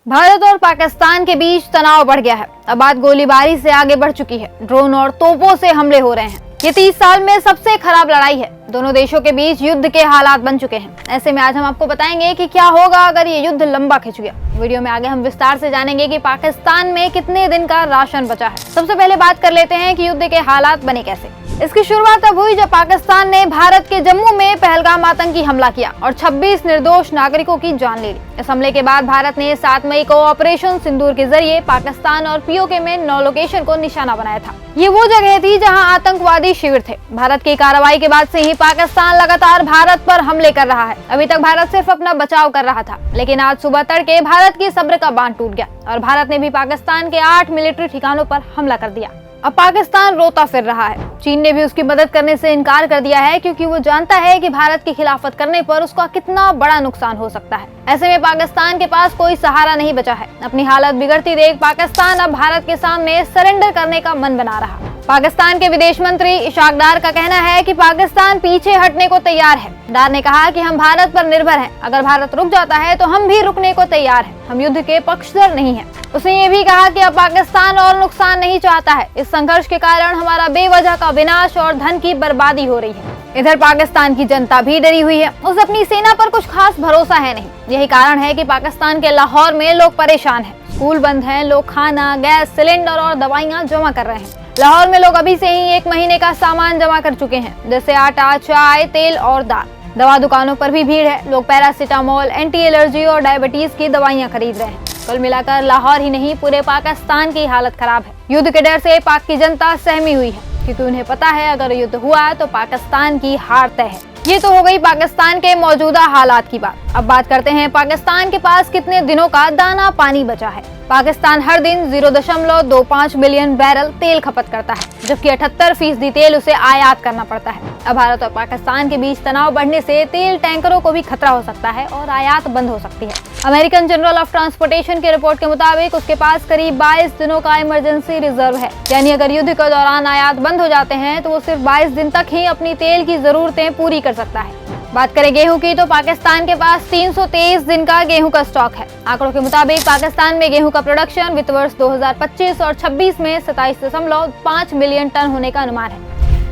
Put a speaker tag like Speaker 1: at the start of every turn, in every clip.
Speaker 1: भारत और पाकिस्तान के बीच तनाव बढ़ गया है। अब बात गोलीबारी से आगे बढ़ चुकी है। ड्रोन और तोपों से हमले हो रहे हैं। ये 30 साल में सबसे खराब लड़ाई है। दोनों देशों के बीच युद्ध के हालात बन चुके हैं। ऐसे में आज हम आपको बताएंगे कि क्या होगा अगर ये युद्ध लंबा खिंच गया। वीडियो में आगे हम विस्तार से जानेंगे कि पाकिस्तान में कितने दिन का राशन बचा है। सबसे पहले बात कर लेते हैं कि युद्ध के हालात बने कैसे। इसकी शुरुआत तब हुई जब पाकिस्तान ने भारत के जम्मू में पहलगाम आतंकी हमला किया और 26 निर्दोष नागरिकों की जान ले ली। इस हमले के बाद भारत ने 7 मई को ऑपरेशन सिंदूर के जरिए पाकिस्तान और पीओके में 9 लोकेशन को निशाना बनाया था। ये वो जगह थी जहां आतंकवादी शिविर थे। भारत की कार्रवाई के बाद से ही पाकिस्तान लगातार भारत पर हमले कर रहा है। अभी तक भारत सिर्फ अपना बचाव कर रहा था, लेकिन आज सुबह तड़के भारत की सब्र का बांध टूट गया और भारत ने भी पाकिस्तान के 8 मिलिट्री ठिकानों पर हमला कर दिया। अब पाकिस्तान रोता फिर रहा है। चीन ने भी उसकी मदद करने से इनकार कर दिया है, क्योंकि वो जानता है कि भारत की खिलाफत करने पर उसका कितना बड़ा नुकसान हो सकता है। ऐसे में पाकिस्तान के पास कोई सहारा नहीं बचा है। अपनी हालत बिगड़ती देख पाकिस्तान अब भारत के सामने सरेंडर करने का मन बना रहा। पाकिस्तान के विदेश मंत्री इशाक डार का कहना है कि पाकिस्तान पीछे हटने को तैयार है। डार ने कहा कि हम भारत पर निर्भर हैं। अगर भारत रुक जाता है तो हम भी रुकने को तैयार हैं। हम युद्ध के पक्षधर नहीं हैं। उसने ये भी कहा कि अब पाकिस्तान और नुकसान नहीं चाहता है। इस संघर्ष के कारण हमारा बेवजह का विनाश और धन की बर्बादी हो रही है। इधर पाकिस्तान की जनता भी डरी हुई है। उसे अपनी सेना पर कुछ खास भरोसा है नहीं। यही कारण है कि पाकिस्तान के लाहौर में लोग परेशान हैं। स्कूल बंद हैं। लोग खाना, गैस सिलेंडर और दवाइयाँ जमा कर रहे हैं। लाहौर में लोग अभी से ही 1 महीने का सामान जमा कर चुके हैं, जैसे आटा, चाय, तेल और दाल। दवा दुकानों पर भी भीड़ है। लोग पैरासीटामोल, एंटी एलर्जी और डायबिटीज की दवाइयाँ खरीद रहे हैं। कुल मिलाकर लाहौर ही नहीं, पूरे पाकिस्तान की हालत खराब है। युद्ध के डर से पाक की जनता सहमी हुई है, क्योंकि उन्हें पता है अगर युद्ध हुआ तो पाकिस्तान की हार तय है। ये तो हो गई पाकिस्तान के मौजूदा हालात की बात। अब बात करते हैं पाकिस्तान के पास कितने दिनों का दाना पानी बचा है। पाकिस्तान हर दिन 0.25 मिलियन बैरल तेल खपत करता है, जबकि 78% तेल उसे आयात करना पड़ता है। अब भारत और पाकिस्तान के बीच तनाव बढ़ने से तेल टैंकरों को भी खतरा हो सकता है और आयात बंद हो सकती है। अमेरिकन जनरल ऑफ ट्रांसपोर्टेशन की रिपोर्ट के मुताबिक उसके पास करीब 22 दिनों का इमरजेंसी रिजर्व है। यानी अगर युद्ध के दौरान आयात बंद हो जाते हैं तो वो सिर्फ 22 दिन तक ही अपनी तेल की जरूरतें पूरी कर सकता है। बात करें गेहूं की, तो पाकिस्तान के पास 323 दिन का गेहूं का स्टॉक है। आंकड़ों के मुताबिक पाकिस्तान में गेहूं का प्रोडक्शन वित्त वर्ष 2025 और 26 में 27.5 मिलियन टन होने का अनुमान है।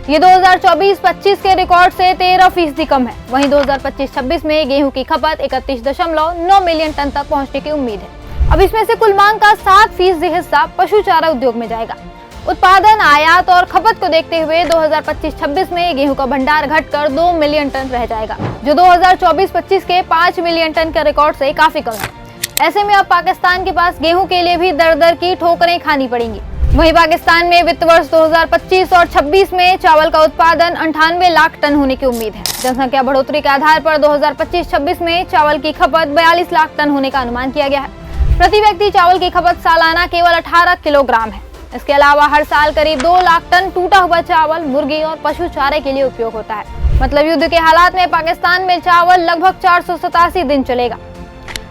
Speaker 1: ये 2024-25 के रिकॉर्ड से 13% कम है। वहीं 2025-26 में गेहूं की खपत 31.9 मिलियन टन तक पहुंचने की उम्मीद है। अब इसमें से कुल मांग का 7% हिस्सा पशु चारा उद्योग में जाएगा। उत्पादन, आयात और खपत को देखते हुए 2025-26 में गेहूं का भंडार घटकर 2 मिलियन टन रह जाएगा, जो 2024-25 के 5 मिलियन टन के रिकॉर्ड से काफी कम है। ऐसे में अब पाकिस्तान के पास गेहूं के लिए भी दर-दर की ठोकरें खानी पड़ेंगी। वहीं पाकिस्तान में वित्त वर्ष 2025 और 26 में चावल का उत्पादन 98 लाख टन होने की उम्मीद है। जनसंख्या बढ़ोतरी के आधार पर 2025-26 में चावल की खपत 42 लाख टन होने का अनुमान किया गया है। प्रति व्यक्ति चावल की खपत सालाना केवल 18 किलोग्राम है। इसके अलावा हर साल करीब 2 लाख टन टूटा हुआ चावल मुर्गी और पशु चारे के लिए उपयोग होता है। मतलब युद्ध के हालात में पाकिस्तान में चावल लगभग 487 दिन चलेगा।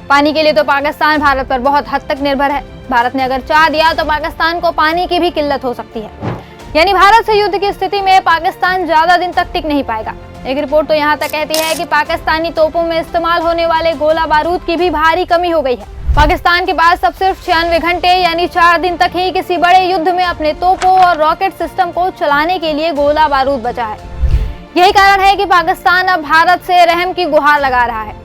Speaker 1: पानी के लिए तो पाकिस्तान भारत पर बहुत हद तक निर्भर है। भारत ने अगर चाह दिया तो पाकिस्तान को पानी की भी किल्लत हो सकती है। यानी भारत से युद्ध की स्थिति में पाकिस्तान ज्यादा दिन तक टिक नहीं पाएगा। एक रिपोर्ट तो यहाँ तक कहती है कि पाकिस्तानी तोपों में इस्तेमाल होने वाले गोला बारूद की भी भारी कमी हो गई है। पाकिस्तान के पास अब सिर्फ 96 घंटे यानी 4 दिन तक ही किसी बड़े युद्ध में अपने तोपों और रॉकेट सिस्टम को चलाने के लिए गोला बारूद बचा है। यही कारण है कि पाकिस्तान अब भारत से रहम की गुहार लगा रहा है।